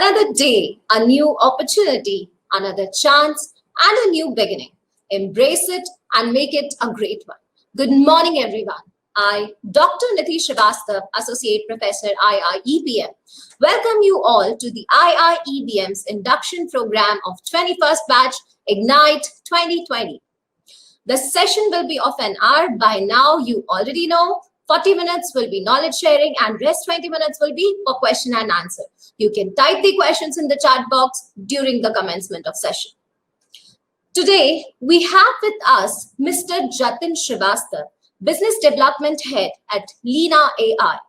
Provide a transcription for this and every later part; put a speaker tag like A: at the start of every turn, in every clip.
A: Another day, a new opportunity, another chance, and a new beginning. Embrace it and make it a great one. Good morning, everyone. I, Dr. Niti Srivastav, Associate Professor, IIEBM, welcome you all to the IIEBM's induction program of 21st Batch Ignite 2020. The session will be of an hour. By now, you already know. 40 minutes will be knowledge sharing and rest 20 minutes will be for question and answer. You can type the questions in the chat box during the commencement of session. Today, we have with us Mr. Jatin Srivastav, Business Development Head at Lena AI,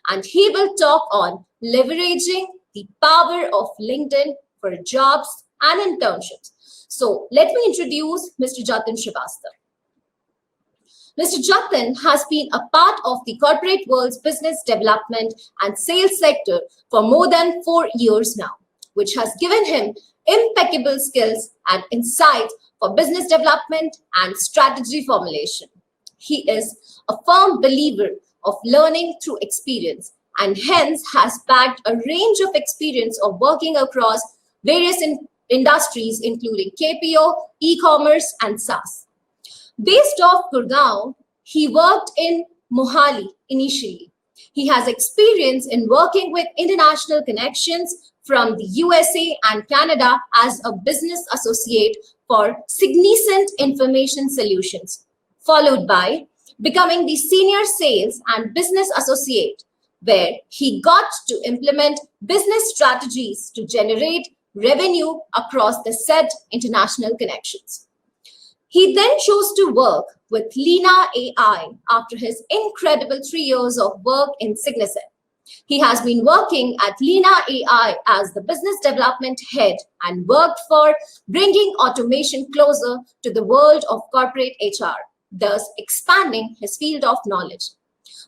A: and he will talk on leveraging the power of LinkedIn for jobs and internships. So let me introduce Mr. Jatin Srivastav. Mr. Jatin has been a part of the corporate world's business development and sales sector for more than 4 years now, which has given him impeccable skills and insight for business development and strategy formulation. He is a firm believer of learning through experience and hence has backed a range of experience of working across various industries including KPO, e-commerce, and SaaS. Based off Gurgaon, he worked in Mohali initially. He has experience in working with international connections from the USA and Canada as a business associate for Significant Information Solutions, followed by becoming the senior sales and business associate, where he got to implement business strategies to generate revenue across the said international connections. He then chose to work with Lena AI after his incredible 3 years of work in Signiset. He has been working at Lena AI as the business development head and worked for bringing automation closer to the world of corporate HR, thus expanding his field of knowledge.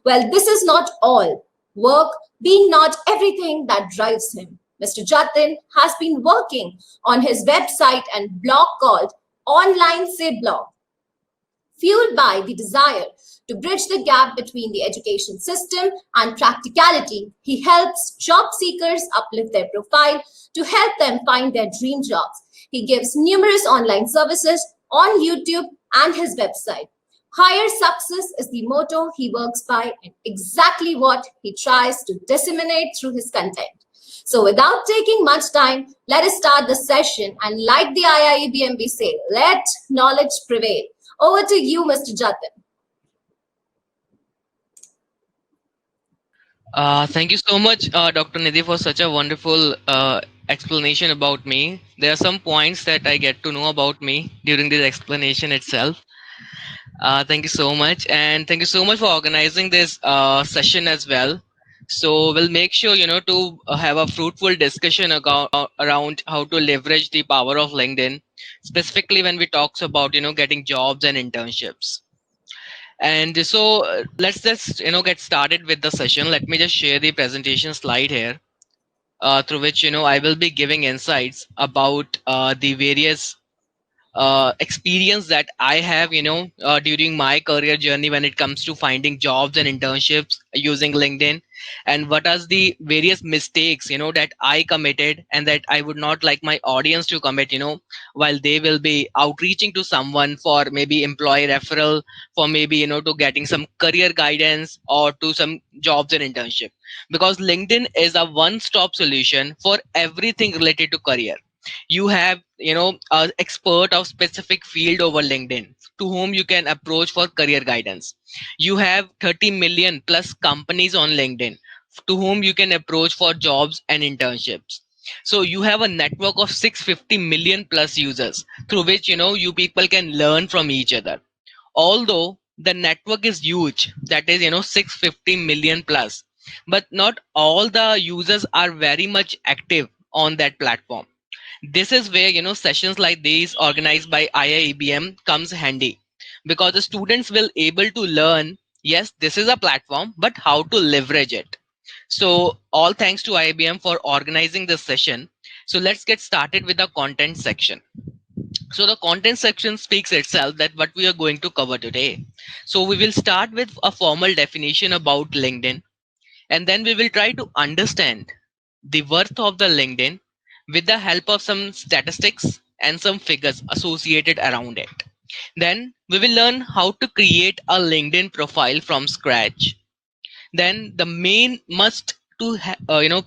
A: Well, this is not all. Work being not everything that drives him. Mr. Jatin has been working on his website and blog called Online Say Blog, fueled by the desire to bridge the gap between the education system and practicality. He helps job seekers uplift their profile to help them find their dream jobs. He gives numerous online services on YouTube and his website. Higher success is the motto he works by and exactly what he tries to disseminate through his content. So without taking much time, let us start the session and like the IIEBMB say, let knowledge prevail. Over to you, Mr. Jatin.
B: Thank you so much, Dr. Nidhi, for such a wonderful explanation about me. There are some points that I get to know about me during this explanation itself. Thank you so much. And thank you so much for organizing this session as well. So we'll make sure, to have a fruitful discussion around how to leverage the power of LinkedIn, specifically when we talks about, getting jobs and internships. And so let's just, get started with the session. Let me just share the presentation slide here, through which, I will be giving insights about the various experience that I have, during my career journey when it comes to finding jobs and internships using LinkedIn, and what are the various mistakes, that I committed and that I would not like my audience to commit, while they will be outreaching to someone for maybe employee referral, for maybe, to getting some career guidance or to some jobs and internship. Because LinkedIn is a one-stop solution for everything related to career. You have an expert of specific field over LinkedIn to whom you can approach for career guidance. You have 30 million plus companies on LinkedIn to whom you can approach for jobs and internships. So you have a network of 650 million plus users through which you people can learn from each other. Although the network is huge, that is 650 million plus, but not all the users are very much active on that platform. This is where sessions like these organized by IIEBM comes handy, because the students will able to learn, yes, this is a platform, but how to leverage it. So all thanks to IIBM for organizing this session. So let's get started with the content section. So the content section speaks itself that what we are going to cover today. So we will start with a formal definition about LinkedIn, and then we will try to understand the worth of the LinkedIn with the help of some statistics and some figures associated around it. Then we will learn how to create a LinkedIn profile from scratch. Then the main must to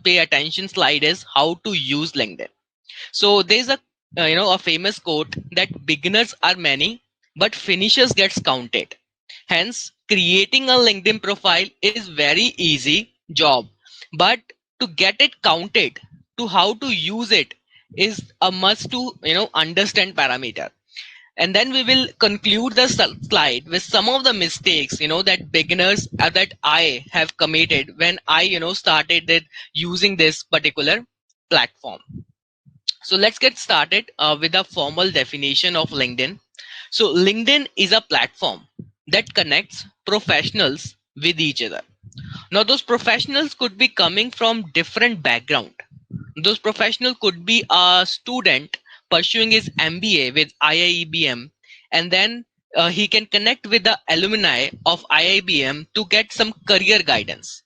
B: pay attention slide is how to use LinkedIn. So there's a a famous quote that beginners are many, but finishers gets counted. Hence, creating a LinkedIn profile is very easy job, but to get it counted, to how to use it is a must to understand parameter. And then we will conclude the slide with some of the mistakes that beginners that I have committed when I started using this particular platform. So let's get started with a formal definition of LinkedIn. So LinkedIn is a platform that connects professionals with each other. Now those professionals could be coming from different background. Those professionals could be a student pursuing his MBA with IIBM, and then he can connect with the alumni of IIBM to get some career guidance.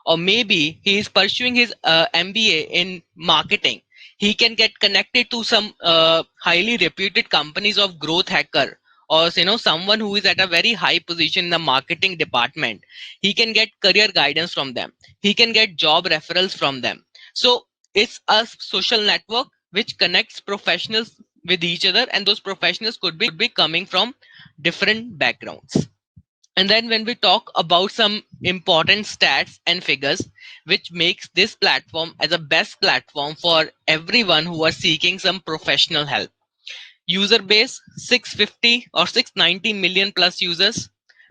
B: Or maybe he is pursuing his MBA in marketing. He can get connected to some highly reputed companies of growth hacker, or someone who is at a very high position in the marketing department. He can get career guidance from them. He can get job referrals from them. So it's a social network which connects professionals with each other, and those professionals could be coming from different backgrounds. And then when we talk about some important stats and figures which makes this platform as a best platform for everyone who are seeking some professional help. User base 650 or 690 million plus users.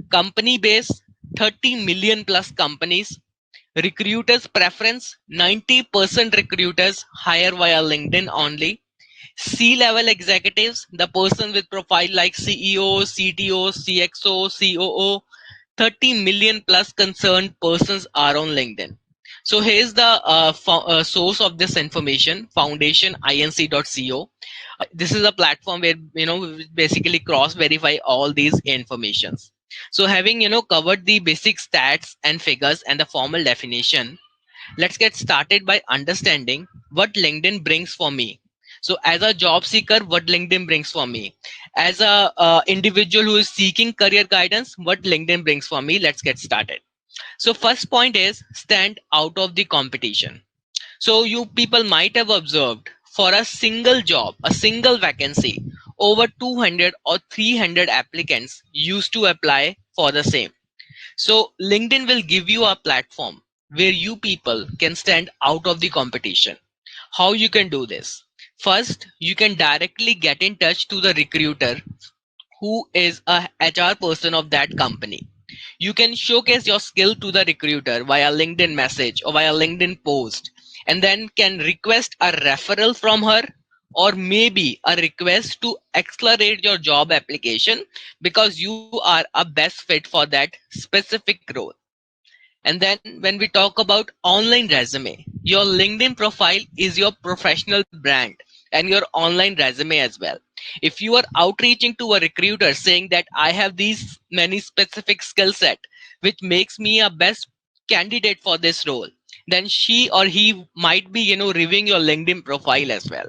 B: Company base 30 million plus companies. Recruiters preference 90% recruiters hire via LinkedIn only. C-level executives, the person with profile like CEO, CTO, CXO, COO, 30 million plus concerned persons are on LinkedIn. So here's the source of this information, foundationinc.co. This is a platform where we basically cross verify all these informations. So having covered the basic stats and figures and the formal definition, let's get started by understanding what LinkedIn brings for me. So as a job seeker, what LinkedIn brings for me. As a individual who is seeking career guidance, what LinkedIn brings for me. Let's get started. So first point is stand out of the competition. So you people might have observed for a single job, a single vacancy, over 200 or 300 applicants used to apply for the same. So LinkedIn will give you a platform where you people can stand out of the competition. How you can do this? First, you can directly get in touch to the recruiter who is a HR person of that company. You can showcase your skill to the recruiter via LinkedIn message or via LinkedIn post, and then can request a referral from her, or maybe a request to accelerate your job application because you are a best fit for that specific role. And then when we talk about online resume, your LinkedIn profile is your professional brand and your online resume as well. If you are outreaching to a recruiter saying that I have these many specific skill set which makes me a best candidate for this role, then she or he might be reviewing your LinkedIn profile as well.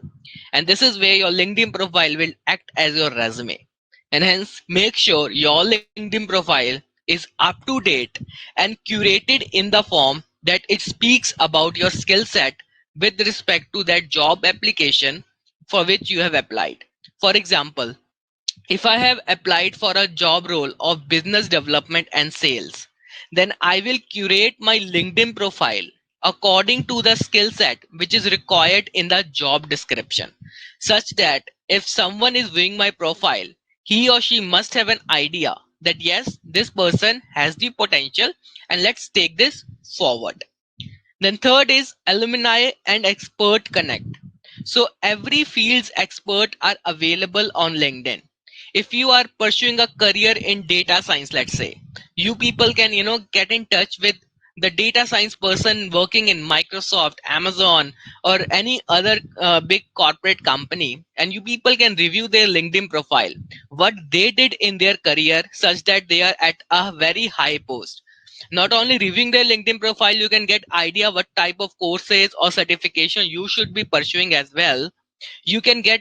B: And this is where your LinkedIn profile will act as your resume. And hence make sure your LinkedIn profile is up to date and curated in the form that it speaks about your skill set with respect to that job application for which you have applied. For example, if I have applied for a job role of business development and sales, then I will curate my LinkedIn profile according to the skill set which is required in the job description, such that if someone is viewing my profile, he or she must have an idea that yes, this person has the potential and let's take this forward. Then third is alumni and expert connect. So every field's expert are available on LinkedIn. If you are pursuing a career in data science, let's say, you people can get in touch with the data science person working in Microsoft, Amazon, or any other big corporate company, and you people can review their LinkedIn profile, what they did in their career, such that they are at a very high post. Not only reviewing their LinkedIn profile, you can get idea what type of courses or certification you should be pursuing as well. You can get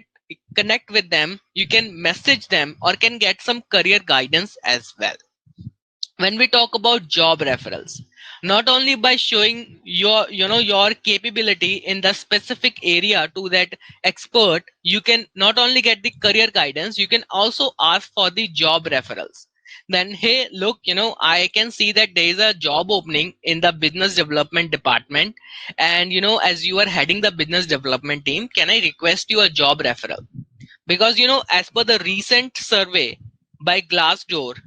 B: connect with them, you can message them, or can get some career guidance as well. When we talk about job referrals, not only by showing your capability in the specific area to that expert, you can not only get the career guidance, you can also ask for the job referrals. Then, hey, look, I can see that there is a job opening in the business development department, and as you are heading the business development team, can I request you a job referral? Because as per the recent survey by Glassdoor,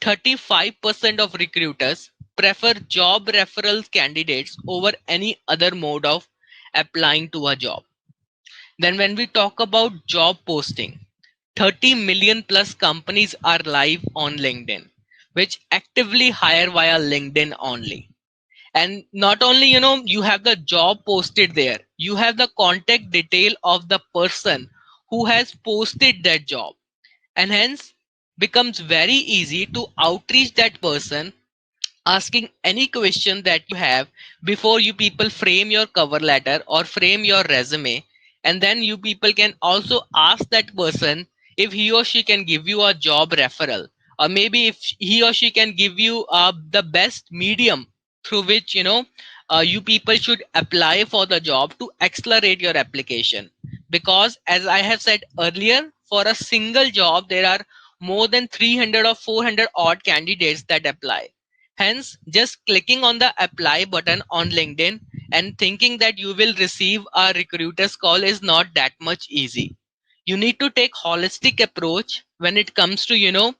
B: 35% of recruiters prefer job referral candidates over any other mode of applying to a job. Then when we talk about job posting, 30 million plus companies are live on LinkedIn, which actively hire via LinkedIn only. And not only you have the job posted there, you have the contact detail of the person who has posted that job, and hence becomes very easy to outreach that person, asking any question that you have before you people frame your cover letter or frame your resume. And then you people can also ask that person if he or she can give you a job referral, or maybe if he or she can give you the best medium through which you people should apply for the job to accelerate your application. Because as I have said earlier, for a single job there are more than 300 or 400 odd candidates that apply. Hence, just clicking on the apply button on LinkedIn and thinking that you will receive a recruiter's call is not that much easy. You need to take holistic approach when it comes to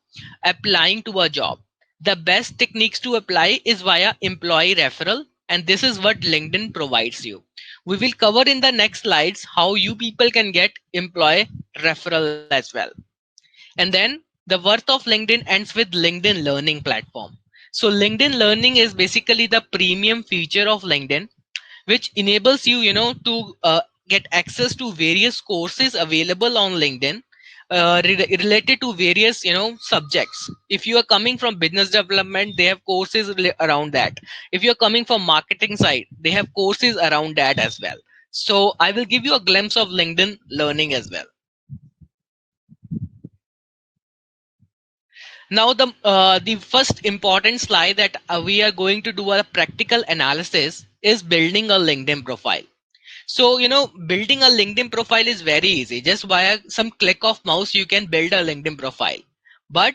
B: applying to a job. The best techniques to apply is via employee referral, and this is what LinkedIn provides you. We will cover in the next slides how you people can get employee referral as well. And then the worth of LinkedIn ends with LinkedIn Learning platform. So LinkedIn Learning is basically the premium feature of LinkedIn, which enables you, to get access to various courses available on LinkedIn, related to various, subjects. If you are coming from business development, they have courses around that. If you're coming from marketing side, they have courses around that as well. So I will give you a glimpse of LinkedIn Learning as well. Now the first important slide that we are going to do a practical analysis is building a LinkedIn profile. So building a LinkedIn profile is very easy. Just via some click of mouse you can build a LinkedIn profile. But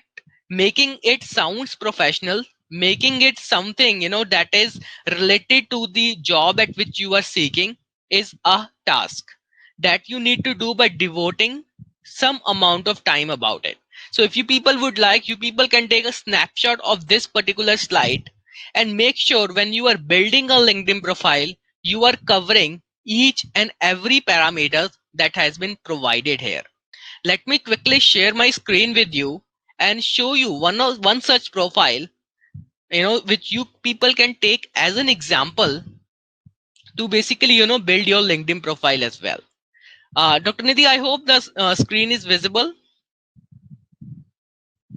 B: making it sounds professional, making it something that is related to the job at which you are seeking is a task that you need to do by devoting some amount of time about it. So if you people would like, you people can take a snapshot of this particular slide and make sure when you are building a LinkedIn profile, you are covering each and every parameter that has been provided here. Let me quickly share my screen with you and show you one such profile, which you people can take as an example to basically build your LinkedIn profile as well. Dr. Nidhi, I hope the screen is visible.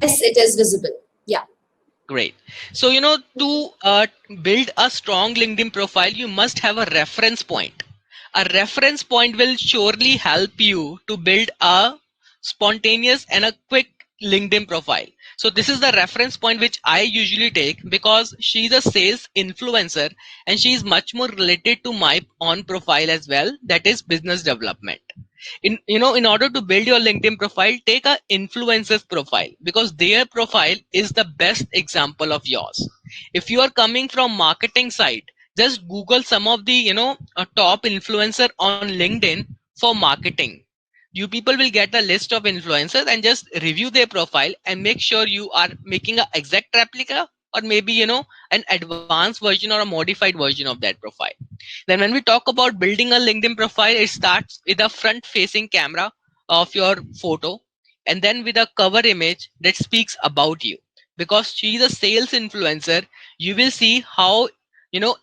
A: Yes, it is visible. Yeah.
B: Great. So, to build a strong LinkedIn profile, you must have a reference point. A reference point will surely help you to build a spontaneous and a quick LinkedIn profile. So this is the reference point which I usually take because she's a sales influencer and she is much more related to my own profile as well. That is business development. In order to build your LinkedIn profile, take a influencer's profile because their profile is the best example of yours. If you are coming from marketing side, just Google some of the a top influencer on LinkedIn for marketing. You people will get a list of influencers and just review their profile and make sure you are making an exact replica or maybe an advanced version or a modified version of that profile. Then when we talk about building a LinkedIn profile, it starts with a front facing camera of your photo and then with a cover image that speaks about you. Because she's a sales influencer, you will see how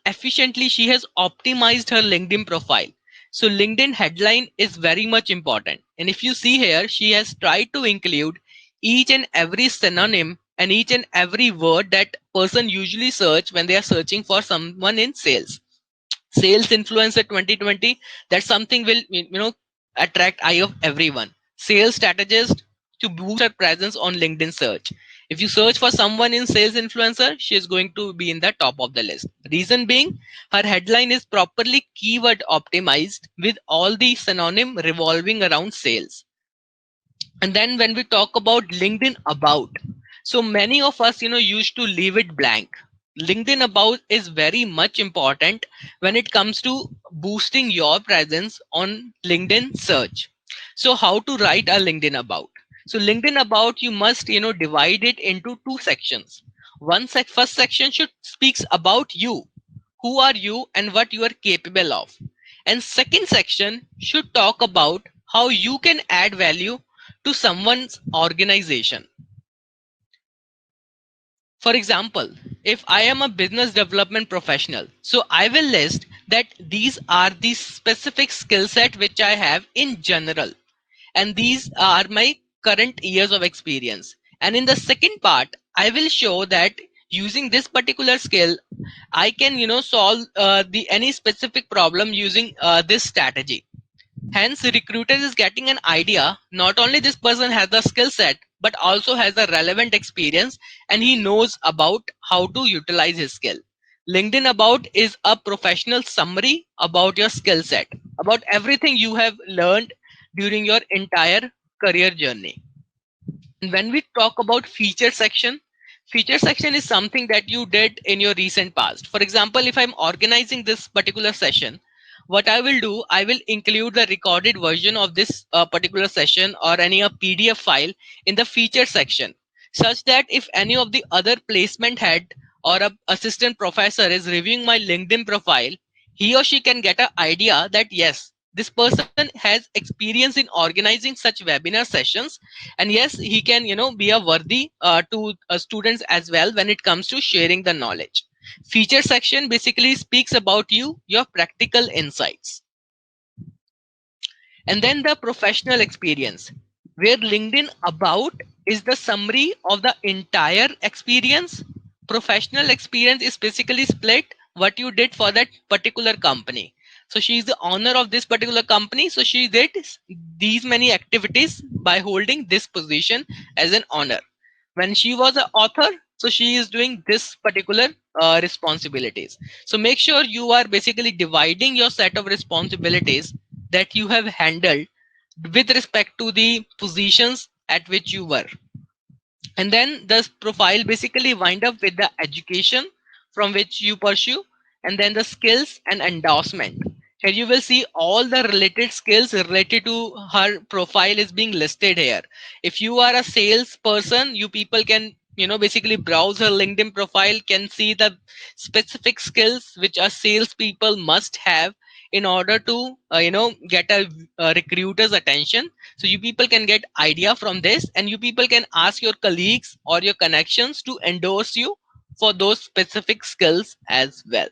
B: efficiently she has optimized her LinkedIn profile. So LinkedIn headline is very much important. And if you see here, she has tried to include each and every synonym and each and every word that person usually search when they are searching for someone in sales. Sales influencer 2020, that something will attract eye of everyone. Sales strategist to boost her presence on LinkedIn search. If you search for someone in sales influencer, she is going to be in the top of the list. Reason being, her headline is properly keyword optimized with all the synonym revolving around sales. And then when we talk about LinkedIn about, so many of us used to leave it blank. LinkedIn about is very much important when it comes to boosting your presence on LinkedIn search. So how to write a LinkedIn about? So LinkedIn about, you must divide it into two sections. First section should speaks about you, who are you and what you are capable of. And second section should talk about how you can add value to someone's organization. For example, if I am a business development professional, so I will list that these are the specific skill set which I have in general, and these are my current years of experience. And in the second part, I will show that using this particular skill, I can solve the any specific problem using this strategy. Hence, recruiter is getting an idea. Not only this person has the skill set, but also has the relevant experience, and he knows about how to utilize his skill. LinkedIn about is a professional summary about your skill set, about everything you have learned during your entire career journey. When we talk about feature section is something that you did in your recent past. For example, if I'm organizing this particular session, what I will do, I will include the recorded version of this particular session or any a PDF file in the feature section, such that if any of the other placement head or a assistant professor is reviewing my LinkedIn profile, he or she can get an idea that yes, this person has experience in organizing such webinar sessions, and yes, he can be a worthy to students as well when it comes to sharing the knowledge. Feature section basically speaks about you, your practical insights. And then the professional experience, where LinkedIn about is the summary of the entire experience. Professional experience is basically split what you did for that particular company. So she is the owner of this particular company, so she did these many activities by holding this position as an owner. When she was an author, so she is doing this particular responsibilities. So make sure you are basically dividing your set of responsibilities that you have handled with respect to the positions at which you were. And then the profile basically wind up with the education from which you pursue, and then the skills and endorsement. Here you will see all the related skills related to her profile is being listed here. If you are a salesperson, you people can basically browse her LinkedIn profile, can see the specific skills which a salespeople must have in order to get a recruiter's attention. So you people can get idea from this, and you people can ask your colleagues or your connections to endorse you for those specific skills as well.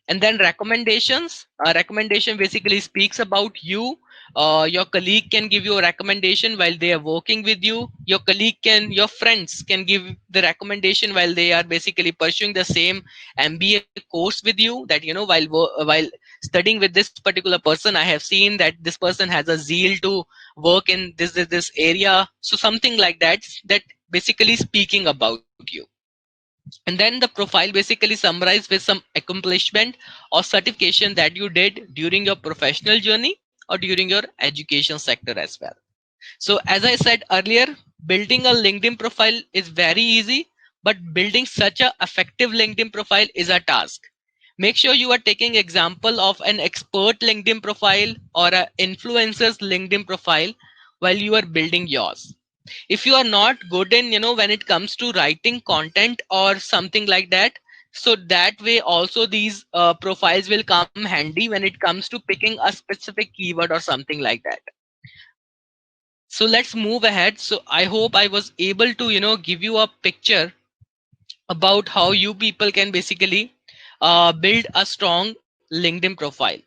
B: And then recommendations, a recommendation basically speaks about you. Your colleague can give you a recommendation while they are working with you. Your friends can give the recommendation while they are basically pursuing the same MBA course with you. That while studying with this particular person, I have seen that this person has a zeal to work in this area. So something like that, that basically speaking about you. And then the profile basically summarized with some accomplishment or certification that you did during your professional journey or during your education sector as well. So as I said earlier, building a LinkedIn profile is very easy, but building such a effective LinkedIn profile is a task. Make sure you are taking example of an expert LinkedIn profile or an influencer's LinkedIn profile while you are building yours. If you are not good in when it comes to writing content or something like that, so that way also these profiles will come handy when it comes to picking a specific keyword or something like that. So let's move ahead. So I hope I was able to give you a picture about how you people can basically build a strong LinkedIn profile.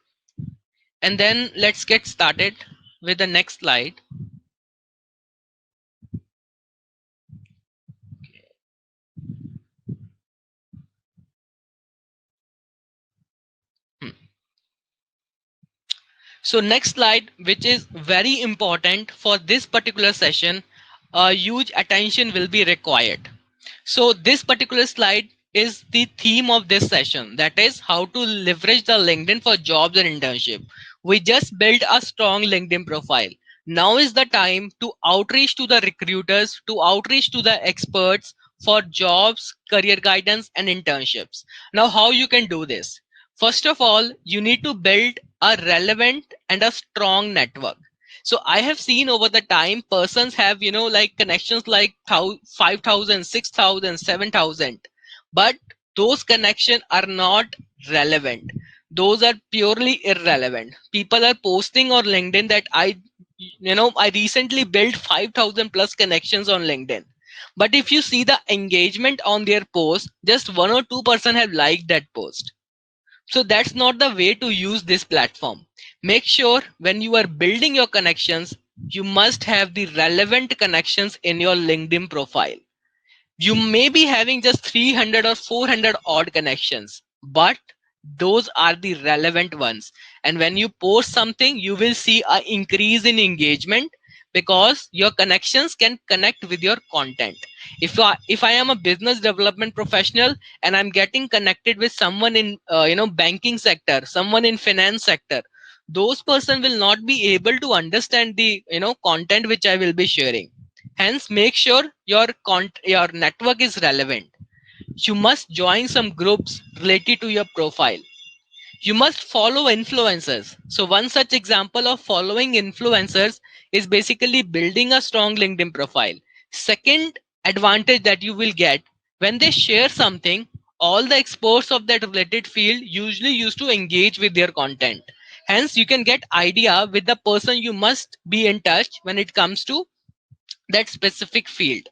B: And then let's get started with the next slide. So next slide, which is very important for this particular session, a huge attention will be required. So this particular slide is the theme of this session. That is how to leverage the LinkedIn for jobs and internship. We just built a strong LinkedIn profile. Now is the time to outreach to the recruiters, to outreach to the experts for jobs, career guidance, and internships. Now, how you can do this? First of all, you need to build a relevant and a strong network. So I have seen over the time persons have, like connections like 5,000, 6,000, 7,000, but those connections are not relevant. Those are purely irrelevant. People are posting on LinkedIn that I recently built 5,000 plus connections on LinkedIn. But if you see the engagement on their post, just 1 or 2% have liked that post. So that's not the way to use this platform. Make sure when you are building your connections, you must have the relevant connections in your LinkedIn profile. You may be having just 300 or 400 odd connections, but those are the relevant ones. And when you post something, you will see an increase in engagement because your connections can connect with your content. If I am a business development professional and I'm getting connected with someone in banking sector, someone in finance sector, those person will not be able to understand the content which I will be sharing. Hence, make sure your network is relevant. You must join some groups related to your profile. You must follow influencers. So one such example of following influencers is basically building a strong LinkedIn profile. Second advantage that you will get, when they share something, all the experts of that related field usually used to engage with their content. Hence, you can get idea with the person you must be in touch when it comes to that specific field.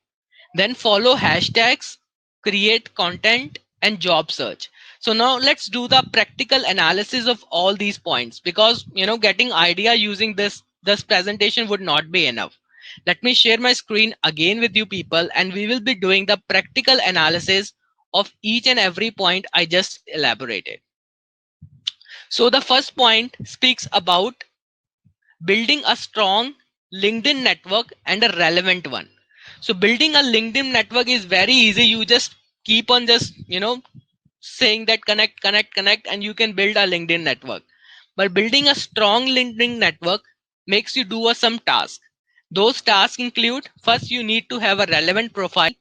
B: Then follow hashtags, create content, and job search. So now let's do the practical analysis of all these points, because getting idea using this presentation would not be enough. Let me share my screen again with you people, and we will be doing the practical analysis of each and every point I just elaborated. So the first point speaks about building a strong LinkedIn network and a relevant one. So building a LinkedIn network is very easy. You just keep on just, saying that connect, connect, connect, and you can build a LinkedIn network. But building a strong LinkedIn network makes you do some tasks. Those tasks include, first, you need to have a relevant profile.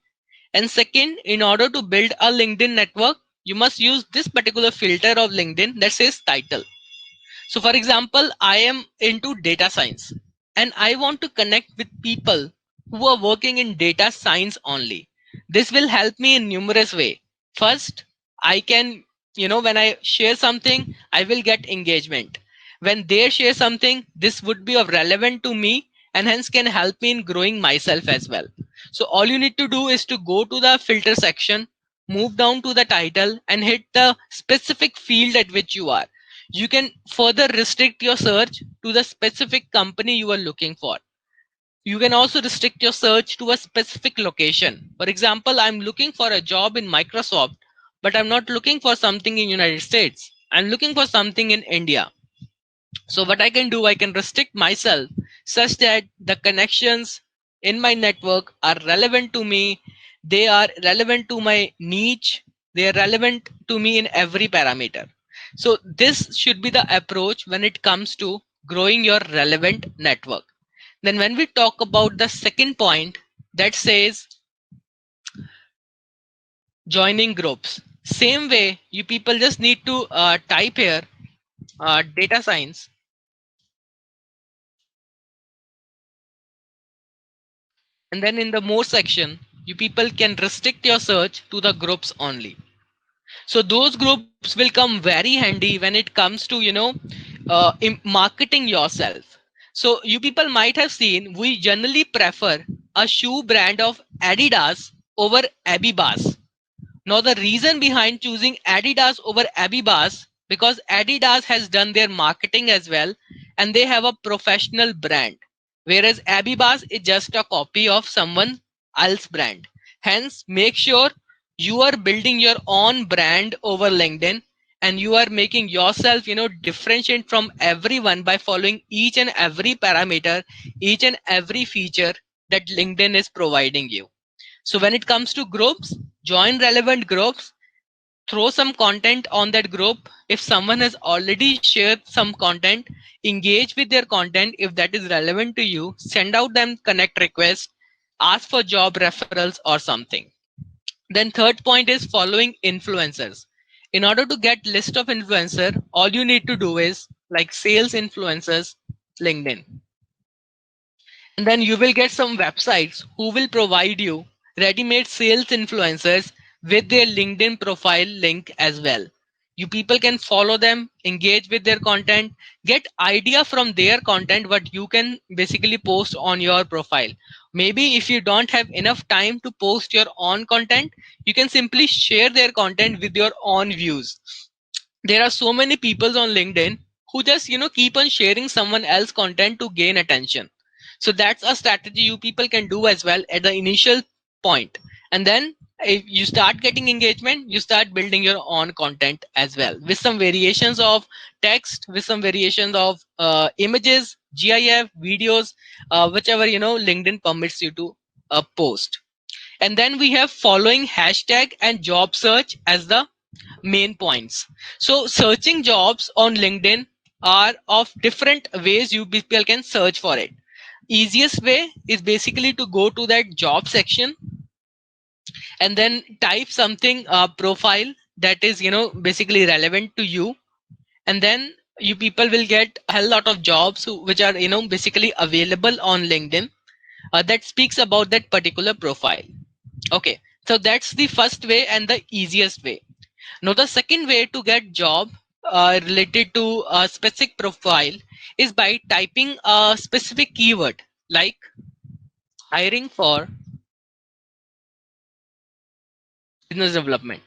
B: And second, in order to build a LinkedIn network, you must use this particular filter of LinkedIn that says title. So for example, I am into data science and I want to connect with people who are working in data science only. This will help me in numerous ways. First, I can, when I share something, I will get engagement. When they share something, this would be of relevant to me and hence can help me in growing myself as well. So all you need to do is to go to the filter section, move down to the title and hit the specific field at which you are. You can further restrict your search to the specific company you are looking for. You can also restrict your search to a specific location. For example, I'm looking for a job in Microsoft, but I'm not looking for something in United States. I'm looking for something in India. So what I can do, I can restrict myself such that the connections in my network are relevant to me. They are relevant to my niche. They are relevant to me in every parameter. So this should be the approach when it comes to growing your relevant network. Then when we talk about the second point that says joining groups, same way you people just need to type here data science. And then in the more section, you people can restrict your search to the groups only. So those groups will come very handy when it comes to, marketing yourself. So you people might have seen, we generally prefer a shoe brand of Adidas over Abibas. Now the reason behind choosing Adidas over Abibas, because Adidas has done their marketing as well and they have a professional brand, whereas Abibas is just a copy of someone else's brand. Hence, make sure you are building your own brand over LinkedIn and you are making yourself, differentiate from everyone by following each and every parameter, each and every feature that LinkedIn is providing you. So when it comes to groups, join relevant groups, throw some content on that group. If someone has already shared some content, engage with their content. If that is relevant to you, send out them connect request, ask for job referrals or something. Then third point is following influencers. In order to get list of influencer, all you need to do is like sales influencers, LinkedIn. And then you will get some websites who will provide you ready-made sales influencers with their LinkedIn profile link as well. You people can follow them, engage with their content, get idea from their content what you can basically post on your profile. Maybe if you don't have enough time to post your own content, you can simply share their content with your own views. There are so many people on LinkedIn who just keep on sharing someone else content to gain attention. So that's a strategy you people can do as well at the initial point. And then if you start getting engagement, you start building your own content as well with some variations of text, with some variations of images, GIF videos, whichever LinkedIn permits you to post. And then we have following hashtag and job search as the main points. So searching jobs on LinkedIn are of different ways you people can search for it. Easiest way is basically to go to that job section and then type something profile that is basically relevant to you, and then you people will get a lot of jobs which are basically available on LinkedIn that speaks about that particular profile. Okay, so that's the first way and the easiest way. Now, the second way to get job related to a specific profile is by typing a specific keyword like hiring for business development.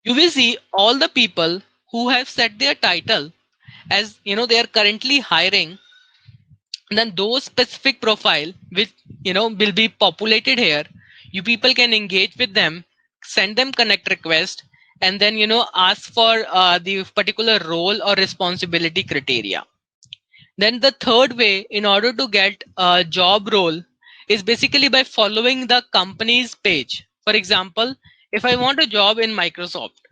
B: You will see all the people who have set their title as they are currently hiring. Then those specific profile which will be populated here. You people can engage with them, send them connect request, and then ask for the particular role or responsibility criteria. Then the third way in order to get a job role is basically by following the company's page. For example, if I want a job in Microsoft,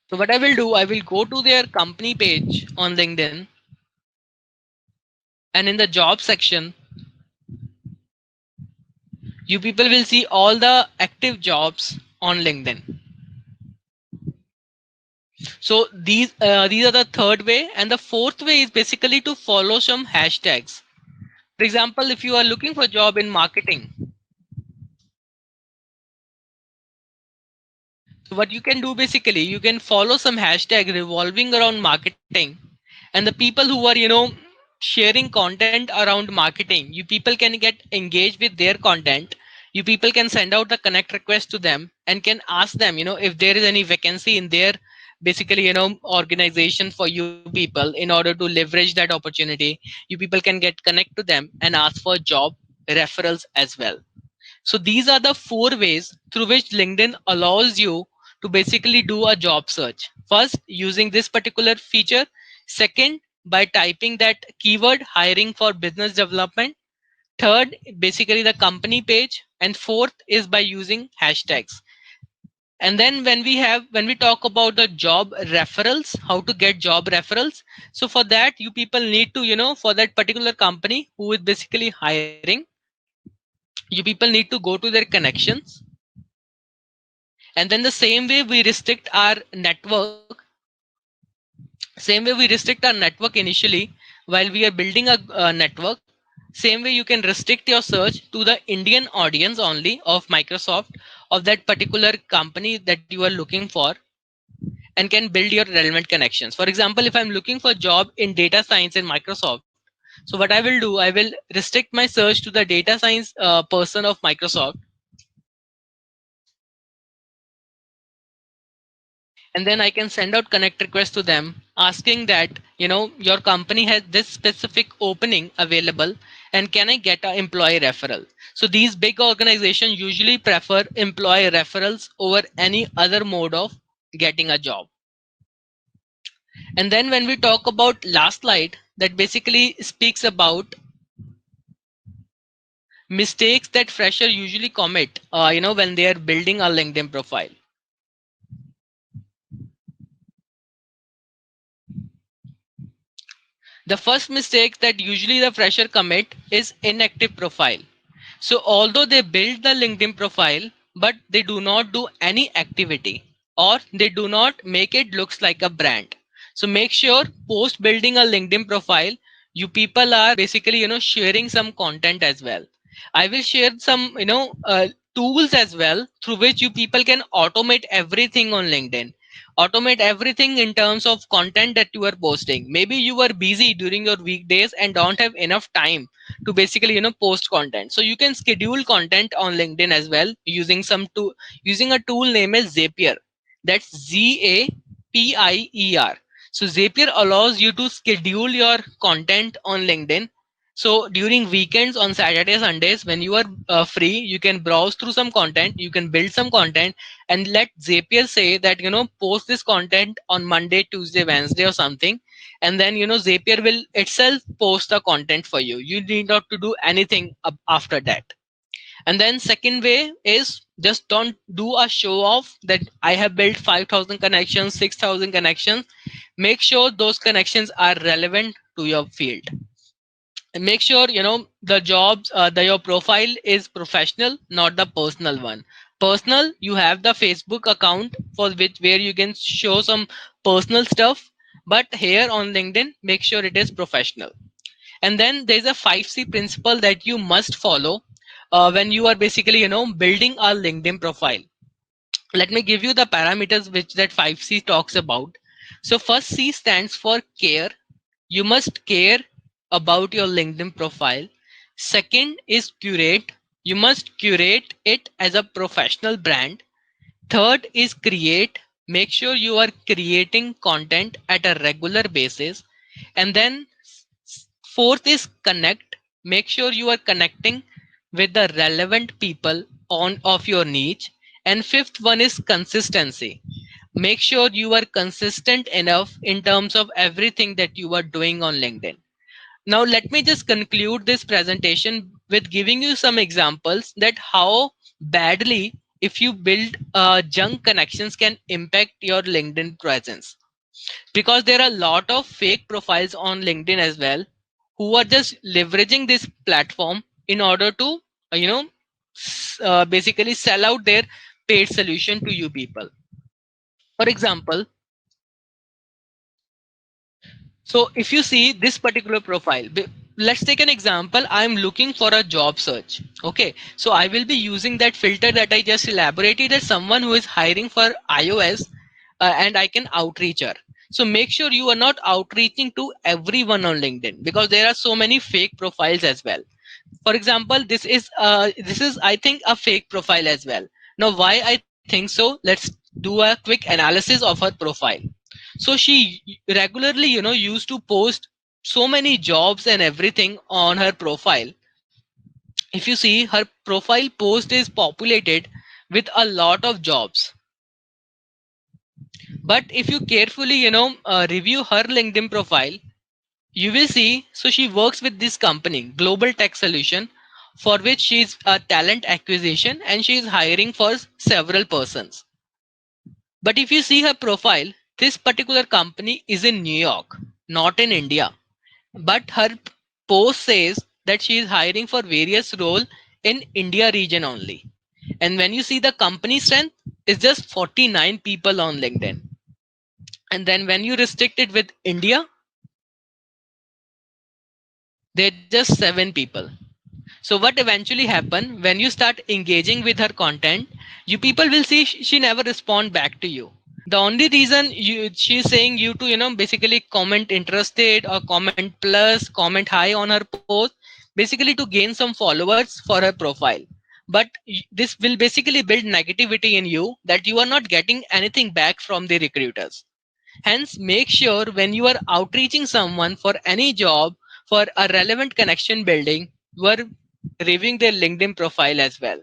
B: so what I will do, I will go to their company page on LinkedIn, and in the job section you people will see all the active jobs on LinkedIn. So these are the third way, and the fourth way is basically to follow some hashtags. For example, if you are looking for a job in marketing, so what you can do basically, you can follow some hashtag revolving around marketing, and the people who are sharing content around marketing, you people can get engaged with their content. You people can send out the connect request to them and can ask them if there is any vacancy in their basically organization for you people. In order to leverage that opportunity, you people can get connect to them and ask for job referrals as well. So these are the four ways through which LinkedIn allows you to basically do a job search. First, using this particular feature. Second, by typing that keyword hiring for business development. Third, basically the company page. And fourth is by using hashtags. And then when we talk about the job referrals, how to get job referrals. So for that, you people need to, for that particular company who is basically hiring, you people need to go to their connections. And then the same way we restrict our network, while we are building a network. Same way you can restrict your search to the Indian audience only of Microsoft, of that particular company that you are looking for, and can build your relevant connections. For example, if I'm looking for job in data science in Microsoft, so what I will do, I will restrict my search to the data science person of Microsoft, and then I can send out connect request to them asking that your company has this specific opening available, and can I get an employee referral? So these big organizations usually prefer employee referrals over any other mode of getting a job. And then when we talk about last slide, that basically speaks about mistakes that fresher usually commit, when they are building a LinkedIn profile. The first mistake that usually the fresher commit is inactive profile. So although they build the LinkedIn profile, but they do not do any activity, or they do not make it looks like a brand. So make sure post building a LinkedIn profile, you people are basically, sharing some content as well. I will share some, tools as well through which you people can automate everything on LinkedIn. Automate everything in terms of content that you are posting. Maybe you are busy during your weekdays and don't have enough time to basically post content, so you can schedule content on LinkedIn as well using some tool, using a tool name is Zapier. That's Zapier. So Zapier allows you to schedule your content on LinkedIn. So during weekends, on Saturday Sundays, when you are free, you can browse through some content, you can build some content, and let Zapier say that post this content on Monday, Tuesday, Wednesday or something, and then Zapier will itself post the content for you. You need not to do anything after that. And then second way is, just don't do a show off that I have built 5,000 connections, 6,000 connections. Make sure those connections are relevant to your field, and make sure the jobs, your profile is professional, not the personal one. Personal, you have the Facebook account for which where you can show some personal stuff, but here on LinkedIn, make sure it is professional. And then there's a 5C principle that you must follow when you are basically building a LinkedIn profile. Let me give you the parameters which that 5C talks about. So first C stands for care. You must care about your LinkedIn profile. Second is curate. You must curate it as a professional brand. Third is create. Make sure you are creating content at a regular basis. And then fourth is connect. Make sure you are connecting with the relevant people on of your niche. And fifth one is consistency. Make sure you are consistent enough in terms of everything that you are doing on LinkedIn. Now, let me just conclude this presentation with giving you some examples that how badly if you build junk connections can impact your LinkedIn presence. Because there are a lot of fake profiles on LinkedIn as well who are just leveraging this platform in order to, basically sell out their paid solution to you people. For example, so if you see this particular profile, let's take an example. I'm looking for a job search. Okay. So I will be using that filter that I just elaborated as someone who is hiring for iOS, and I can outreach her. So make sure you are not outreaching to everyone on LinkedIn because there are so many fake profiles as well. For example, this is I think a fake profile as well. Now why I think so, let's do a quick analysis of her profile. So she regularly used to post so many jobs and everything on her profile. If you see, her profile post is populated with a lot of jobs. But if you carefully review her LinkedIn profile, you will see, so she works with this company, Global Tech Solution, for which she is a talent acquisition and she is hiring for several persons. But if you see her profile, this particular company is in New York, not in India. But her post says that she is hiring for various roles in India region only. And when you see the company strength, it's just 49 people on LinkedIn. And then when you restrict it with India, they're just 7 people. So what eventually happen when you start engaging with her content, you people will see she never respond back to you. The only reason she's saying you to basically comment interested or comment plus, comment high on her post, basically to gain some followers for her profile. But this will basically build negativity in you that you are not getting anything back from the recruiters. Hence, make sure when you are outreaching someone for any job, for a relevant connection building, were reviewing their LinkedIn profile as well.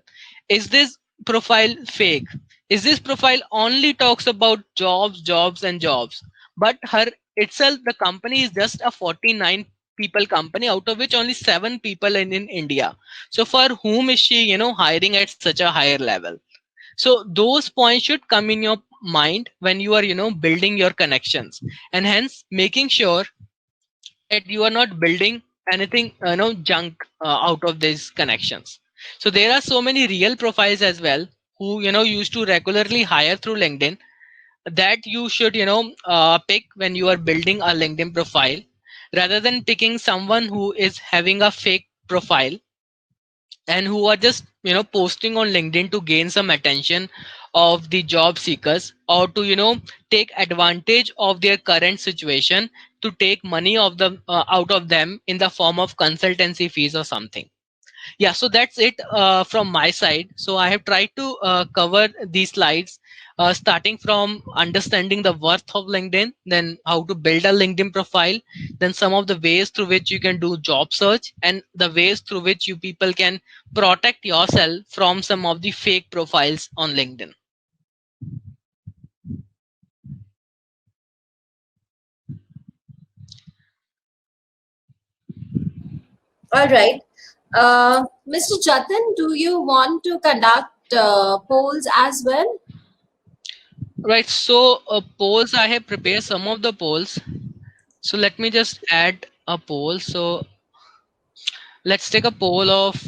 B: Is this profile fake? Is this profile only talks about jobs, jobs, and jobs? But her itself, the company is just a 49 people company, out of which only 7 people in India. So for whom is she, hiring at such a higher level? So those points should come in your mind when you are, building your connections, and hence making sure that you are not building anything junk out of these connections. So there are so many real profiles as well who used to regularly hire through LinkedIn, that you should pick when you are building a LinkedIn profile, rather than picking someone who is having a fake profile and who are just posting on LinkedIn to gain some attention of the job seekers, or to take advantage of their current situation, to take money of them out of them in the form of consultancy fees or something. Yeah, so that's it from my side. So I have tried to cover these slides, starting from understanding the worth of LinkedIn, then how to build a LinkedIn profile, then some of the ways through which you can do job search, and the ways through which you people can protect yourself from some of the fake profiles on LinkedIn.
A: All right. Mr. Jatin, do you want to conduct polls as well?
B: Right, so polls, I have prepared some of the polls. So let me just add a poll. So let's take a poll of,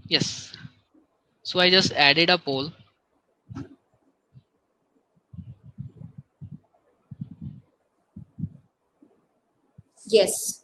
B: yes. So I just added a poll.
A: Yes.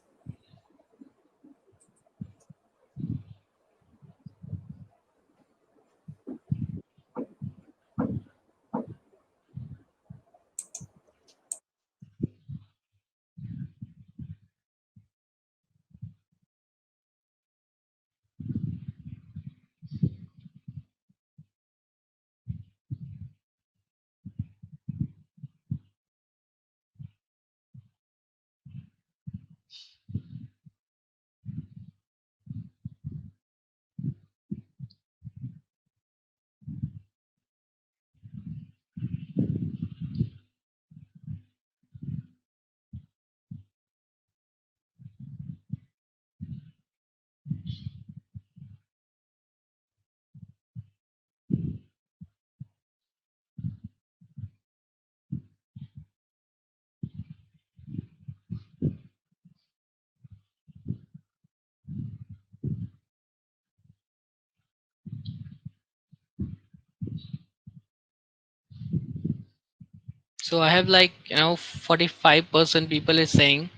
B: So I have, like, 45% people is saying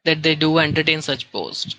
B: that they do entertain such posts.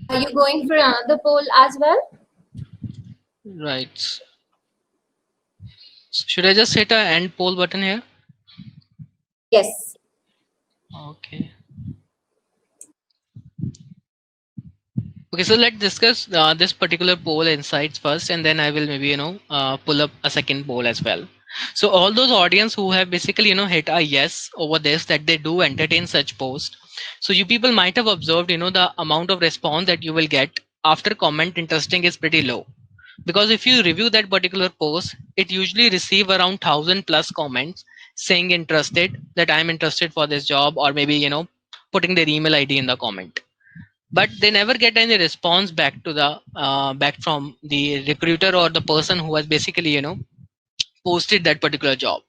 A: Are you going for another poll as well?
B: Right. Should I just hit a end poll button here?
A: Yes.
B: Okay. Okay, so let's discuss this particular poll insights first, and then I will maybe pull up a second poll as well. So all those audience who have basically hit a yes over this, that they do entertain such post, So you people might have observed, the amount of response that you will get after comment interesting is pretty low, because if you review that particular post, it usually receive around 1,000 plus comments saying interested, that I'm interested for this job, or maybe putting their email ID in the comment, but they never get any response back to the back from the recruiter or the person who has basically posted that particular job.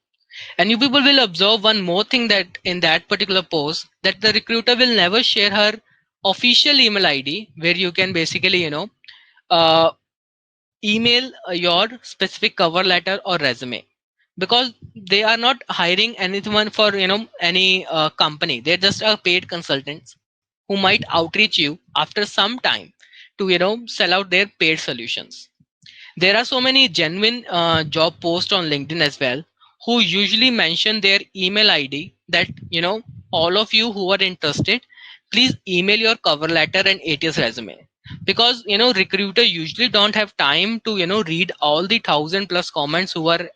B: And you people will observe one more thing, that in that particular post, that the recruiter will never share her official email ID, where you can basically uh, email your specific cover letter or resume, because they are not hiring anyone for any company. They're just a paid consultants who might outreach you after some time to sell out their paid solutions. There are so many genuine job posts on LinkedIn as well, who usually mention their email ID, that all of you who are interested, please email your cover letter and ATS resume. Because recruiter usually don't have time to read all the 1,000 plus comments who are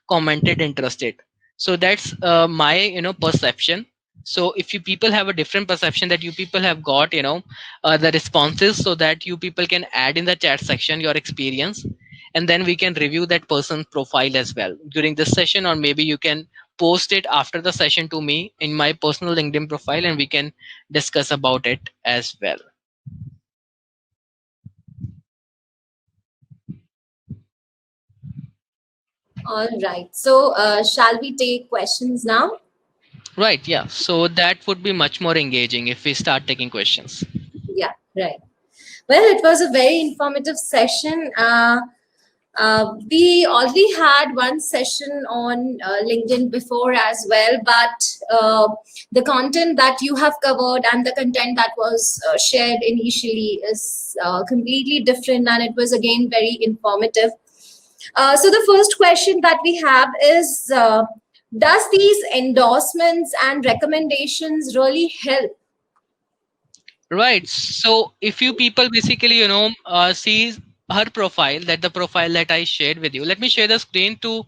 B: commented interested. So that's my perception. So if you people have a different perception, that you people have got the responses, so that you people can add in the chat section your experience, and then we can review that person's profile as well during this session, or maybe you can post it after the session to me in my personal LinkedIn profile, and we can discuss about it as well.
A: All right. So, shall we take questions now?
B: Right, yeah, so that would be much more engaging if we start taking questions.
A: Yeah, right. Well, it was a very informative session. We already had one session on LinkedIn before as well, but the content that you have covered and the content that was shared initially is completely different, and it was again very informative. So the first question that we have is, does these endorsements and recommendations really help?
B: Right. So if you people basically, see her profile, that the profile that I shared with you, let me share the screen to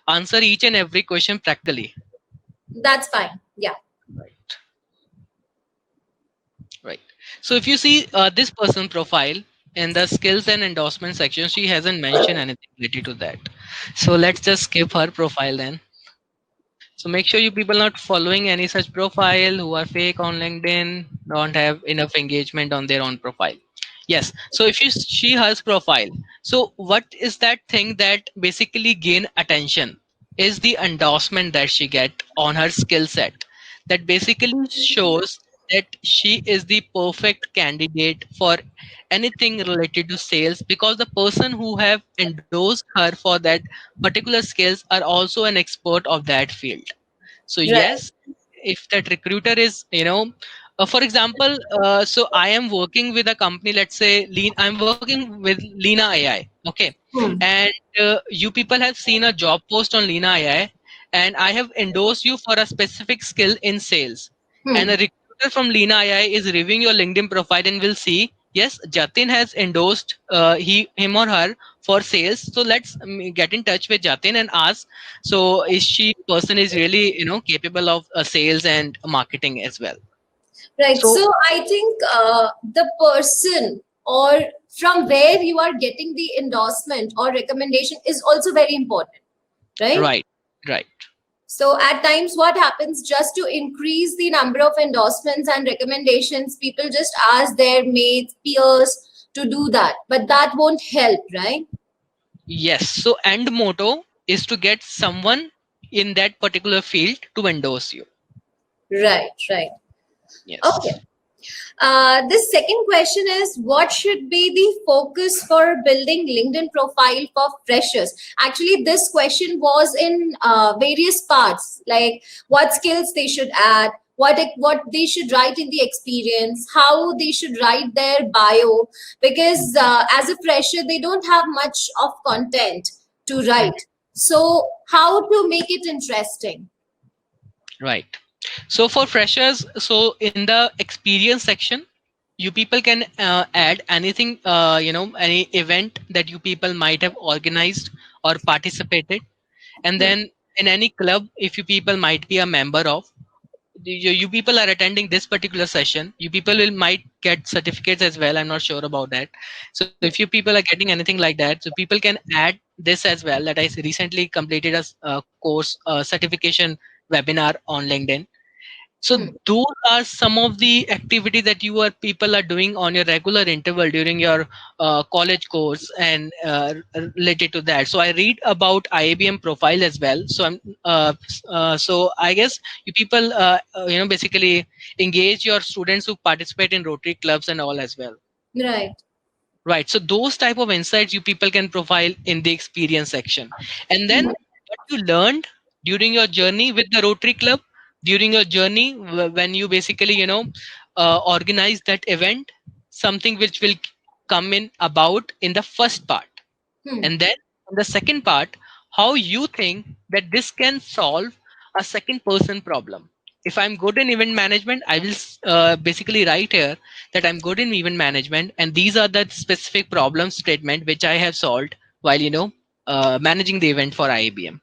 B: answer each and every question practically.
A: That's fine. Yeah.
B: Right. Right. So if you see this person profile in the skills and endorsement section, she hasn't mentioned anything related to that. So let's just skip her profile then. So make sure you people not following any such profile who are fake on LinkedIn, don't have enough engagement on their own profile. Yes. So if you see her profile, so what is that thing that basically gain attention is the endorsement that she get on her skill set. That basically shows that she is the perfect candidate for anything related to sales, because the person who have endorsed her for that particular skills are also an expert of that field. So
A: Right.
B: yes, if that recruiter is for example, so I am working with a company, let's say I'm working with Lena AI, okay,
A: Hmm.
B: and you people have seen a job post on Lena AI, and I have endorsed you for a specific skill in sales, and
A: Hmm.
B: a recruiter from Lena AI is reviewing your LinkedIn profile and will see, yes, Jatin has endorsed him or her for sales, so let's get in touch with Jatin and ask, so is she person is really capable of sales and marketing as well.
A: Right.
B: So
A: So I think the person or from where you are getting the endorsement or recommendation is also very important, right?
B: right, right.
A: So at times, what happens, just to increase the number of endorsements and recommendations, people just ask their mates, peers to do that, but that won't help, right?
B: Yes, so end motto is to get someone in that particular field to endorse you.
A: Right, right.
B: Yes.
A: Okay. The second question is, what should be the focus for building LinkedIn profile for freshers? Actually, this question was in various parts, like what skills they should add, what they should write in the experience, how they should write their bio, because as a fresher they don't have much of content to
B: Mhm.
A: write. So how to make it interesting?
B: Right. So for freshers, so in the experience section, you people can add anything, any event that you people might have organized or participated, and
A: Hmm.
B: then in any club if you people might be a member of, you people are attending this particular session, you people will might get certificates as well. I'm not sure about that. So if you people are getting anything like that, so people can add this as well, that I recently completed a course certification webinar on LinkedIn. So
A: Hmm.
B: those are some of the activity that you are people are doing on your regular interval during your college course and related to that. So I read about IABM profile as well. So so I guess you people basically engage your students who participate in Rotary clubs and all as well.
A: Right.
B: Right. So those type of insights you people can profile in the experience section. And then what you learned during your journey with the Rotary Club, during your journey when you basically, organize that event, something which will come in about in the first part.
A: Hmm.
B: And then in the second part, how you think that this can solve a second person problem. If I'm good in event management, I will basically write here that I'm good in event management, and these are the specific problem statement which I have solved while managing the event for IABM.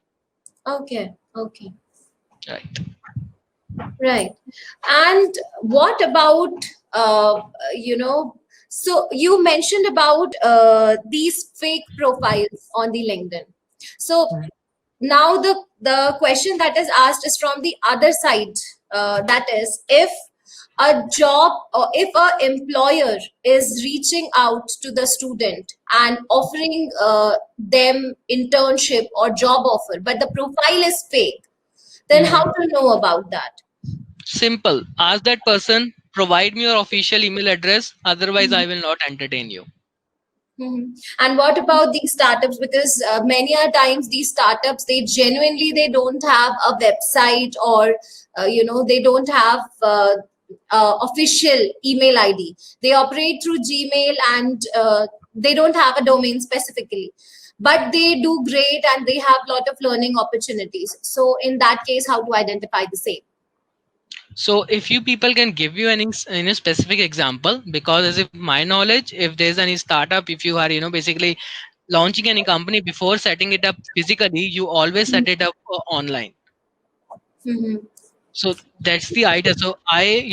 A: Okay. Okay.
B: Right.
A: Right. And what about, you know, so you mentioned about these fake profiles on the LinkedIn. So now the question that is asked is from the other side. That is, if a job or if a employer is reaching out to the student and offering them internship or job offer, but the profile is fake, then how
B: Mhm.
A: to know about that?
B: Simple. Ask that person, provide me your official email address. Otherwise, I will not entertain you.
A: Mhm. And what about these startups? Because many a times these startups, they genuinely they don't have a website, or they don't have official email ID. They operate through Gmail, and they don't have a domain specifically. But they do great, and they have a lot of learning opportunities. So in that case, how to identify the same?
B: So if you people can give you any specific example, because as if my knowledge, if there's any startup, if you are basically launching any company, before setting it up physically, you always set it up online.
A: Mhm.
B: So that's the idea. So I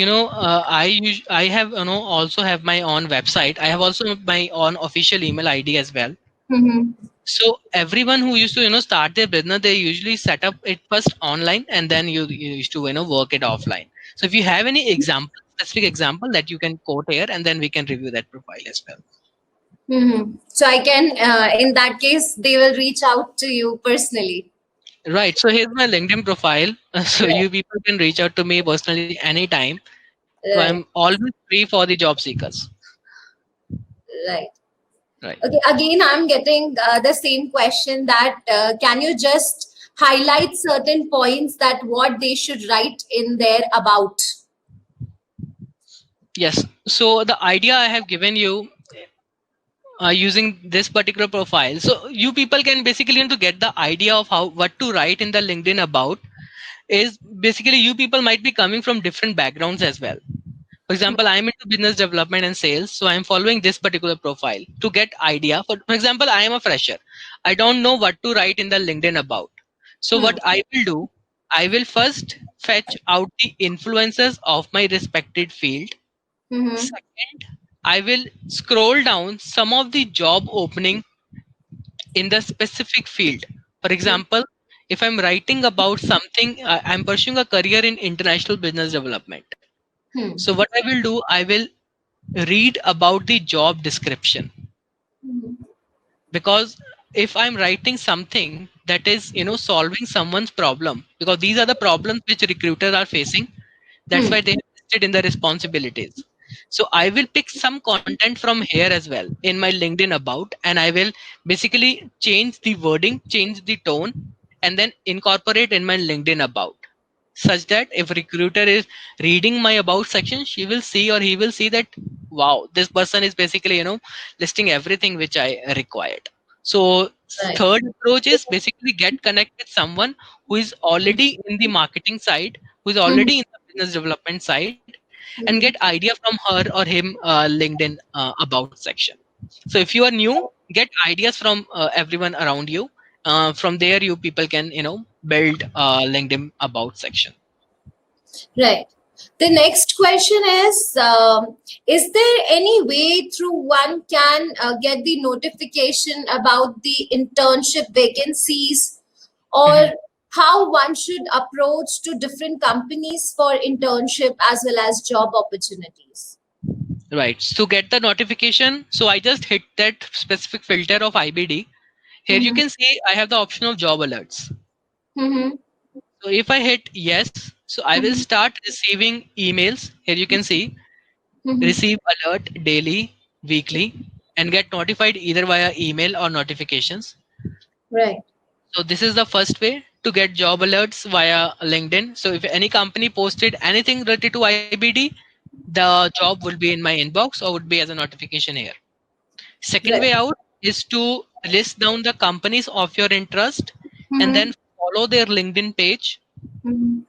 B: have also have my own website. I have also my own official email ID as well.
A: Mhm.
B: So everyone who used to start their business, they usually set up it first online, and then you used to work it offline. So if you have any example, specific example that you can quote here, and then we can review that profile as well.
A: So I can, in that case, they will reach out to you personally.
B: Right. So here's my LinkedIn profile. So
A: Right.
B: you people can reach out to me personally anytime. So I'm
A: Right.
B: always free for the job seekers.
A: Right.
B: Right.
A: Okay. Again, I'm getting the same question that can you just highlight certain points that what they should write in there about?
B: Yes. So the idea I have given you using this particular profile. So you people can basically to get the idea of how what to write in the LinkedIn about is basically you people might be coming from different backgrounds as well. For example, I'm into business development and sales, so I'm following this particular profile to get idea. For example, I am a fresher. I don't know what to write in the LinkedIn about. So
A: Hmm.
B: what I will do, I will first fetch out the influences of my respected field.
A: Mm-hmm.
B: Second, I will scroll down some of the job opening in the specific field. For example, if I'm writing about something, I'm pursuing a career in international business development.
A: Hmm.
B: So what I will do, I will read about the job description,
A: Hmm.
B: because if I'm writing something that is solving someone's problem, because these are the problems which recruiters are facing, that's
A: Hmm.
B: why they have listed in the responsibilities. So I will pick some content from here as well in my LinkedIn about, and I will basically change the wording, change the tone, and then incorporate in my LinkedIn about, such that if recruiter is reading my about section, she will see or he will see that wow, this person is basically listing everything which I required. So
A: Right.
B: third approach is basically get connect with someone who is already in the marketing side, who is
A: Hmm.
B: already in the business development side, and get
A: Hmm.
B: idea from her or him LinkedIn about section. So if you are new, get ideas from everyone around you. From there you people can build LinkedIn about section.
A: Right. The next question is there any way through one can get the notification about the internship vacancies, or
B: Mhm.
A: how one should approach to different companies for internship as well as job opportunities?
B: Right. To get the notification, so I just hit that specific filter of IBD. Here you
A: Mm-hmm.
B: can see I have the option of job alerts.
A: Mm-hmm.
B: So if I hit yes, so I will start receiving emails. Here you can see
A: Mm-hmm.
B: receive alert daily, weekly, and get notified either via email or notifications.
A: Right.
B: So this is the first way to get job alerts via LinkedIn. So if any company posted anything related to IBD, the job will be in my inbox or would be as a notification here. Second
A: Right.
B: way out is to list down the companies of your interest and
A: Mm-hmm.
B: then follow their LinkedIn page
A: Mm-hmm.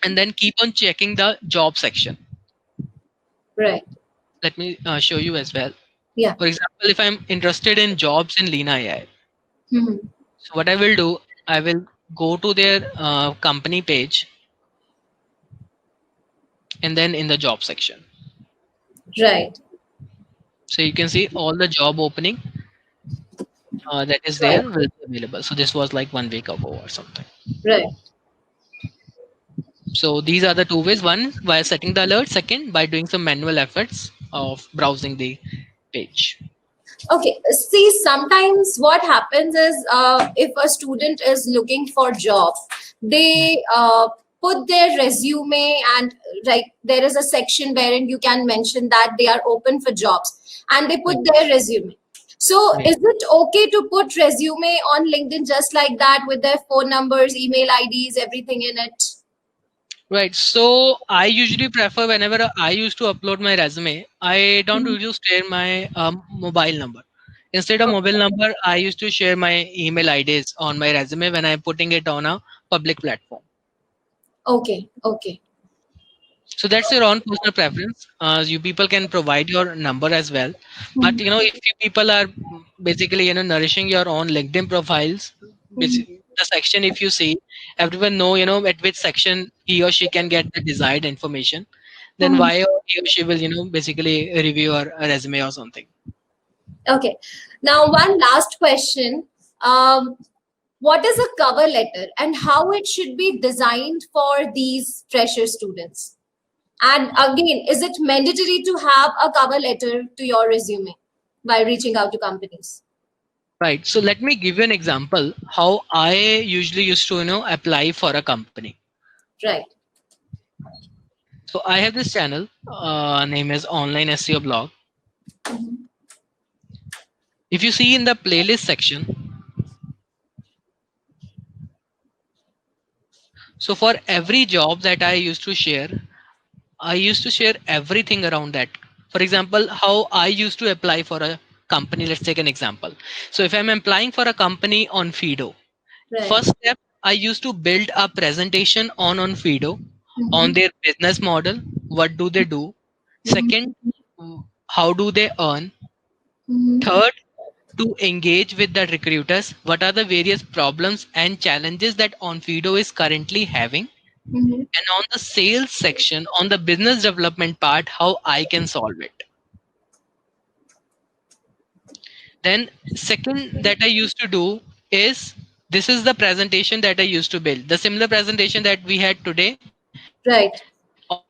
B: and then keep on checking the job section.
A: Right.
B: Let me show you as well.
A: Yeah.
B: For example, if I'm interested in jobs in Lena AI,
A: Mm-hmm.
B: so what I will do, I will go to their company page and then in the job section.
A: Right.
B: So you can see all the job opening that is there
A: Right.
B: will be available. So this was like 1 week ago or something.
A: Right.
B: So these are the two ways. One, by setting the alert. Second, by doing some manual efforts of browsing the page.
A: Okay, see, sometimes what happens is if a student is looking for job,
B: Mhm.
A: they put their resume, and like there is a section wherein you can mention that they are open for jobs, and they put
B: Right.
A: their resume. So
B: Right.
A: is it okay to put resume on LinkedIn just like that with their phone numbers, email IDs, everything in it?
B: Right. So I usually prefer whenever I used to upload my resume, I don't
A: Mhm.
B: usually share my mobile number. Instead of
A: Okay.
B: mobile number, I used to share my email IDs on my resume when I'm putting it on a public platform.
A: Okay. Okay.
B: So that's your own personal preference. You people can provide your number as well, but
A: Mhm.
B: if you people are basically nourishing your own LinkedIn profiles,
A: Mhm.
B: the section if you see, everyone know at which section he or she can get the desired information. Then
A: Mhm.
B: why he or she will basically review your resume or something.
A: Okay. Now, one last question. Um, what is a cover letter and how it should be designed for these fresher students? And again, is it mandatory to have a cover letter to your resume while reaching out to companies?
B: Right. So let me give you an example how I usually used to apply for a company.
A: Right.
B: So I have this channel name is Online SEO Blog.
A: Mhm.
B: If you see in the playlist section, so for every job that I used to share, I used to share everything around that. For example, how I used to apply for a company. Let's take an example. So if I'm applying for a company on Fido,
A: Right.
B: first step, I used to build a presentation on Fido on
A: Mhm.
B: their business model. What do they do?
A: Mhm.
B: Second, how do they earn?
A: Mhm.
B: Third, to engage with the recruiters. What are the various problems and challenges that Onfido is currently having?
A: Mhm.
B: And on the sales section, on the business development part, how I can solve it. Then, second, that I used to do is this is the presentation that I used to build. The similar presentation that we had today.
A: Right.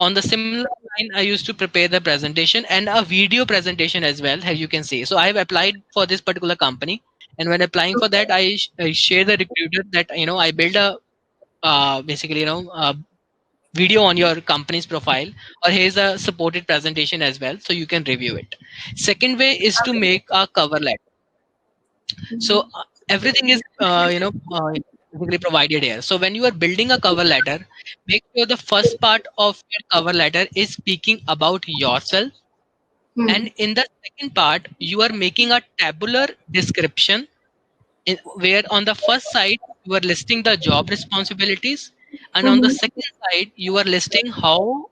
B: On the similar line, I used to prepare the presentation and a video presentation as well, as you can see. So I have applied for this particular company, and when applying for that, I share the recruiter that I build a basically video on your company's profile, or here's a supported presentation as well, so you can review it. Second way is to make a cover letter. So everything is basically provided here. So when you are building a cover letter, make sure the first part of your cover letter is speaking about yourself,
A: Mhm.
B: and in the second part you are making a tabular description where on the first side you are listing the job responsibilities, and on the
A: Mhm.
B: second side you are listing how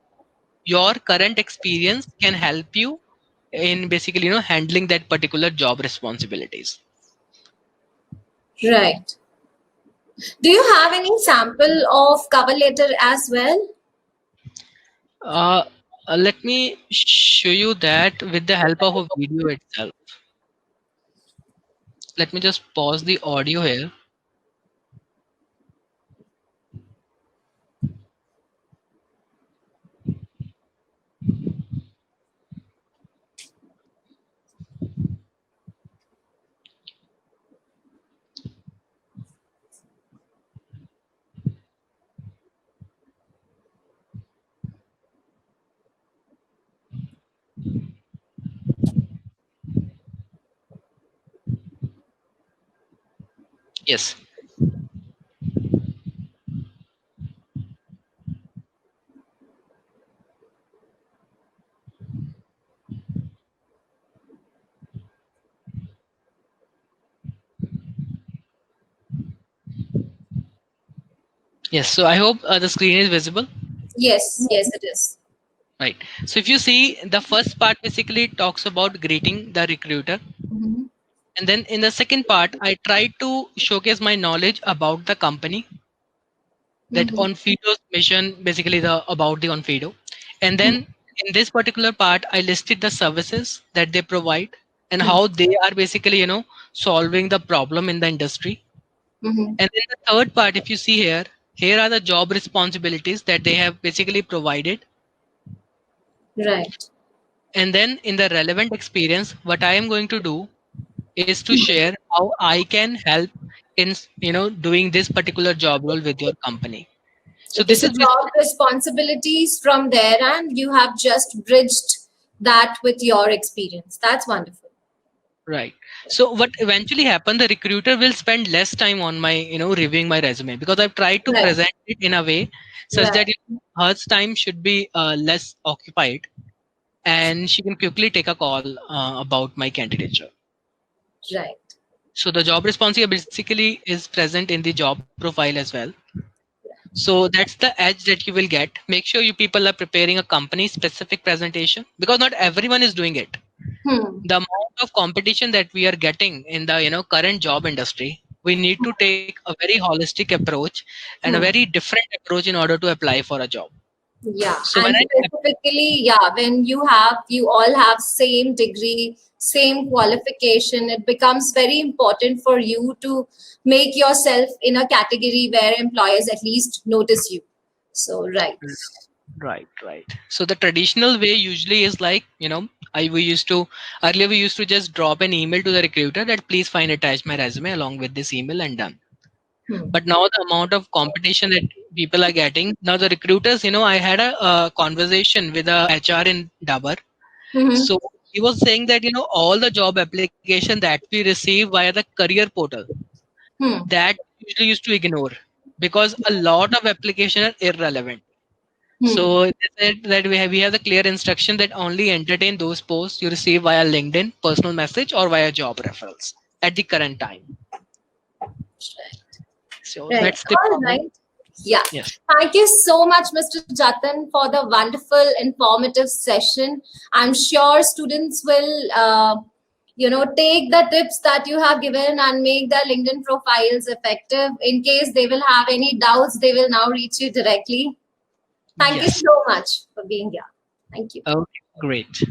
B: your current experience can help you in basically handling that particular job responsibilities.
A: Right. Do you have any sample of cover letter as well?
B: Let me show you that with the help of a video itself. Let me just pause the audio here. Yes. Yes. So I hope the screen is visible.
A: Yes, yes, it is.
B: Right. So if you see, the first part basically talks about greeting the recruiter.
A: Mhm.
B: And then in the second part, I try to showcase my knowledge about the company, that
A: Mhm.
B: Onfido's mission, basically the about the Onfido. And then in this particular part, I listed the services that they provide and
A: Mhm.
B: how they are basically, solving the problem in the industry.
A: Mhm.
B: And then the third part, if you see here, here are the job responsibilities that they have basically provided.
A: Right.
B: And then in the relevant experience, what I am going to do is to share how I can help in doing this particular job role with your company. So
A: Okay,
B: this
A: so
B: is
A: job responsibilities from there, and you have just bridged that with your experience. That's wonderful.
B: right. So what eventually happened, the recruiter will spend less time on my reviewing my resume, because I've tried to
A: Right.
B: present it in a way such
A: Right.
B: that her time should be less occupied, and she can quickly take a call about my candidature.
A: Right.
B: So the job responsibility basically is present in the job profile as well. So that's the edge that you will get. Make sure you people are preparing a company specific presentation, because not everyone is doing it.
A: Hmm.
B: The amount of competition that we are getting in the current job industry, we need to take a very holistic approach and a very
A: Hmm.
B: different approach in order to apply for a job.
A: Yeah,
B: So when
A: and
B: I
A: specifically, yeah, when you all have same degree, same qualification, it becomes very important for you to make yourself in a category where employers at least notice you. So, right.
B: right. So the traditional way usually is like, I we used to earlier we used to just drop an email to the recruiter that please find attach my resume along with this email and done.
A: Hmm.
B: But now the amount of competition that people are getting, now the recruiters, I had a conversation with a HR in Dabar.
A: Mm-hmm.
B: So he was saying that all the job application that we receive via the career portal,
A: Hmm.
B: that usually used to ignore, because a lot of application are irrelevant.
A: Hmm.
B: So they said that we have the clear instruction that only entertain those posts you receive via LinkedIn, personal message, or via job referrals at the current time. So
A: Right.
B: that's the
A: All
B: problem.
A: right. Yeah.
B: Yes.
A: Thank you so much, Mr. Jatan, for the wonderful, informative session. I'm sure students will, take the tips that you have given and make their LinkedIn profiles effective. In case they will have any doubts, they will now reach you directly. Thank you
B: Yes.
A: so much for being here. Thank you.
B: Okay. Great.